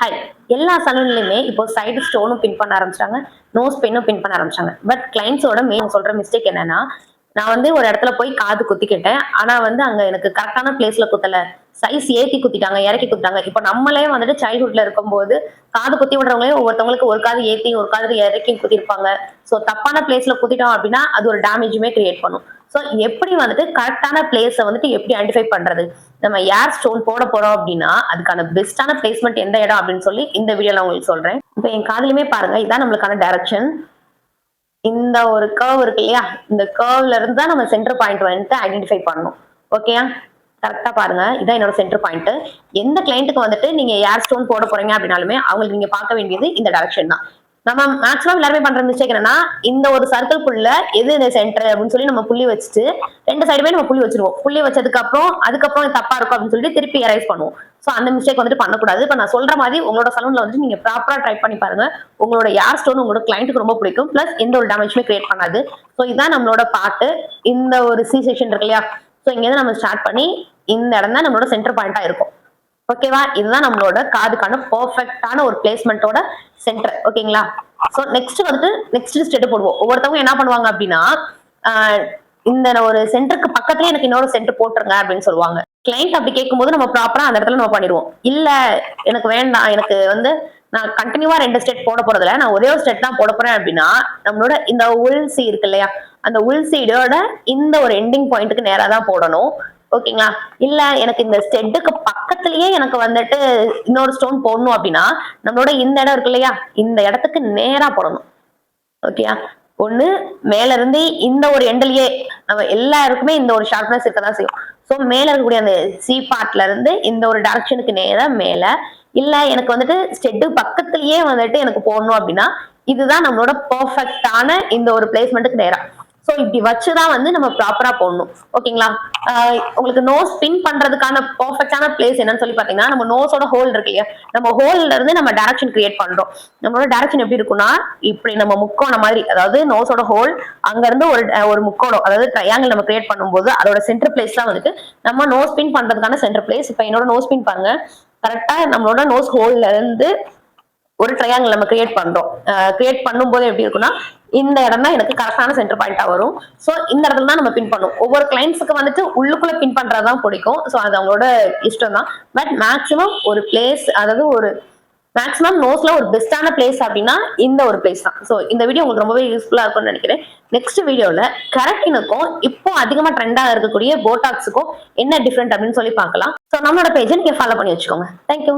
Hi. எல்லா சலூன்லயுமே இப்போ side ஸ்டோனும் பின் பண்ண ஆரம்பிச்சாங்க. நோஸ் பின்னும் பின் பண்ண ஆரம்பிச்சாங்க. பட் கிளைண்ட்ஸோட மெயின் சொல்ற மிஸ்டேக் என்னன்னா, நான் வந்து ஒரு இடத்துல போய் காது குத்திக்கிட்டேன். ஆனா வந்து அங்க எனக்கு கரெக்ட்டான பிளேஸ்ல குத்தல. சைஸ் ஏத்தி குத்திட்டாங்க, இறக்கி குத்திட்டாங்க. இப்ப நம்மளே வந்துட்டு சைல்ட்ஹுட்ல இருக்கும்போது, காது குத்தி விடுறவங்களே ஒவ்வொருத்தவங்களுக்கு ஒரு காது ஏத்தி, ஒரு காது இறக்கி குத்திருப்பாங்க. ஸோ தப்பான பிளேஸ்ல குத்திட்டோம் அப்படின்னா, அது ஒரு டேமேஜுமே கிரியேட் பண்ணும். ஸோ எப்படி வந்துட்டு கரெக்ட்டான பிளேஸ வந்துட்டு எப்படி ஐடென்டிஃபை பண்றது? நம்ம ஏர் ஸ்டோன் போட போறோம் அப்படின்னா, அதுக்கான பெஸ்ட்டான பிளேஸ்மென்ட் எந்த இடம் அப்படின்னு சொல்லி இந்த வீடியோல உங்களுக்கு சொல்றேன். இப்ப என் காதுலயுமே பாருங்க, இதான் நம்மளுக்கான டைரக்ஷன். இந்த ஒரு கர்வ் இருக்கு இல்லையா? இந்த கர்வ்ல இருந்து தான் நம்ம சென்டர் பாயிண்ட் வந்துட்டு ஐடென்டிஃபை பண்ணணும். ஓகேயா? கரெக்ட்டா பாருங்க. இதான் என்னோட சென்டர் பாயிண்ட். எந்த கிளையன்ட்க்கு வந்துட்டு நீங்க ஏர் ஸ்டோன் போட போறீங்க அப்படின்னாலுமே, அவங்களுக்கு நீங்க பார்க்க வேண்டியது இந்த டைரக்ஷன் தான். நம்ம மேக்ஸிமம் எல்லாருமே பண்ற மிஸ்டேக் என்னன்னா, இந்த ஒரு சர்க்கிள்குள்ள எது இந்த சென்டர் அப்படின்னு சொல்லி நம்ம புள்ளி வச்சுட்டு, 2 சைடுமே நம்ம புள்ளி வச்சிருவோம். புள்ளி வச்சதுக்கு அப்புறம், அதுக்கப்புறம் இது தப்பா இருக்கும் அப்படின்னு சொல்லிட்டு திருப்பி எரேஸ் பண்ணுவோம். சோ அந்த மிஸ்டேக் வந்துட்டு பண்ணக்கூடாது. இப்ப நான் சொல்ற மாதிரி உங்களோட சலூன்ல வந்து நீங்க ப்ராப்பரா ட்ரை பண்ணி பாருங்க. உங்களோட ஏர் ஸ்டோன் உங்களோட கிளையன்ட்டுக்கு ரொம்ப பிடிக்கும். பிளஸ் எந்த ஒரு டேமேஜுமே கிரியேட் பண்ணாது. சோ இதான் நம்மளோட பார்ட். இந்த ஒரு சி செக்ஷன் இருக்கு இல்லையா? சோ இங்க இருந்து நம்ம ஸ்டார்ட் பண்ணி இந்த இடம் தான் நம்மளோட சென்டர் பாயிண்டா இருக்கும். ஓகேவா? இதுதான் நம்மளோட காதுக்கான பெர்ஃபெக்ட்டான ஒரு பிளேஸ்மென்ட்டோட சென்டர். ஓகேங்களா? சோ நெக்ஸ்ட் வந்துட்டு நெக்ஸ்ட் ஸ்டெப் போடுவோம். ஒவ்வொருத்தவங்க என்ன பண்ணுவாங்க அப்படின்னா, இந்த ஒரு சென்டருக்கு பக்கத்துலயே எனக்கு இன்னொரு சென்டர் போட்டுருங்க அப்படின்னு சொல்லுவாங்க. கிளைண்ட் அப்படி கேட்கும்போது நம்ம ப்ராப்பரா அந்த இடத்துல நம்ம பண்ணிடுவோம். இல்ல எனக்கு வேண்டாம், எனக்கு வந்து நான் கண்டினியூவா 2 ஸ்டெப் போட போறதில்ல, நான் ஒரே ஒரு ஸ்டெப் தான் போட போறேன் அப்படின்னா, நம்மளோட இந்த உள் சி இருக்கு இல்லையா? அந்த உள் சீடோட இந்த ஒரு எண்டிங் பாயிண்ட்டுக்கு நேரா தான் போடணும். ஓகேங்களா? இல்ல எனக்கு இந்த ஸ்டெட்டுக்கு பக்கத்துலயே எனக்கு வந்துட்டு இன்னொரு ஸ்டோன் போடணும் அப்படின்னா, நம்மளோட இந்த இடம் இருக்கு இல்லையா? இந்த இடத்துக்கு நேரா போடணும். ஓகேயா? ஒண்ணு மேல இருந்து இந்த ஒரு எண்ட்லயே நம்ம எல்லாருக்குமே இந்த ஒரு ஷார்ப்னஸ் இருக்கதான் செய்யும். சோ மேல இருக்கக்கூடிய அந்த சி பார்ட்ல இருந்து இந்த ஒரு டைரக்ஷனுக்கு நேரா மேல, இல்ல எனக்கு வந்துட்டு ஸ்டெட் பக்கத்துலயே வந்துட்டு எனக்கு போடணும் அப்படின்னா, இதுதான் நம்மளோட பெர்ஃபெக்ட்டான இந்த ஒரு பிளேஸ்மென்ட்க்கு நேரா. சோ இப்படி வச்சுதான் வந்து நம்ம ப்ராப்பரா போடணும். ஓகேங்களா? உங்களுக்கு நோஸ் பின் பண்றதுக்கான பெர்ஃபெக்ட்டான பிளேஸ் என்னன்னு சொல்லி பாத்தீங்கன்னா, நம்ம நோஸோட ஹோல் இருக்கு இல்லையா? நம்ம ஹோல்ல இருந்து நம்ம டைரக்ஷன் கிரியேட் பண்றோம். நம்மளோட டைரக்ஷன் எப்படி இருக்கும்னா, இப்படி நம்ம முக்கோணம் மாதிரி, அதாவது நோஸோட ஹோல் அங்க இருந்து ஒரு முக்கோணம், அதாவது ட்ரையாங்கிள் நம்ம கிரியேட் பண்ணும்போது அதோட சென்டர் பிளேஸ் தான் வந்துட்டு நம்ம நோஸ் பின் பண்றதுக்கான சென்டர் பிளேஸ். இப்ப என்னோட நோஸ் பின் பாருங்க, கரெக்டா நம்மளோட நோஸ் ஹோல்ல இருந்து ஒரு ட்ரையாங்கிள் நம்ம கிரியேட் பண்றோம். கிரியேட் பண்ணும்போது எப்படி இருக்கும்னா, இந்த இடம் தான் எனக்கு கரெக்டான சென்டர் பாயிண்டா வரும். சோ இந்த இடத்துல தான் நம்ம பின் பண்ணுவோம். ஒவ்வொரு கிளைண்ட்ஸுக்கு வந்துட்டு உள்ளுக்குள்ள பின் பண்றதுதான் பிடிக்கும். சோ அது அவங்களோட இஷ்டம் தான். பட் மேக்ஸிமம் ஒரு பிளேஸ், அதாவது ஒரு மேக்ஸிமம் நோஸ்ல ஒரு பெஸ்டான பிளேஸ் அப்படின்னா இந்த ஒரு பிளேஸ் தான். சோ இந்த வீடியோ உங்களுக்கு ரொம்பவே யூஸ்ஃபுல்லா இருக்கும்னு நினைக்கிறேன். நெக்ஸ்ட் வீடியோல கரெக்டினுக்கும் இப்போ அதிகமா ட்ரெண்டா இருக்கக்கூடிய போட்டாக்ஸுக்கும் என்ன டிஃபரெண்ட் அப்படின்னு சொல்லி பார்க்கலாம். சோ நம்மளோட பேஜை நீங்க ஃபாலோ பண்ணி வச்சுக்கோங்க. தேங்க்யூ.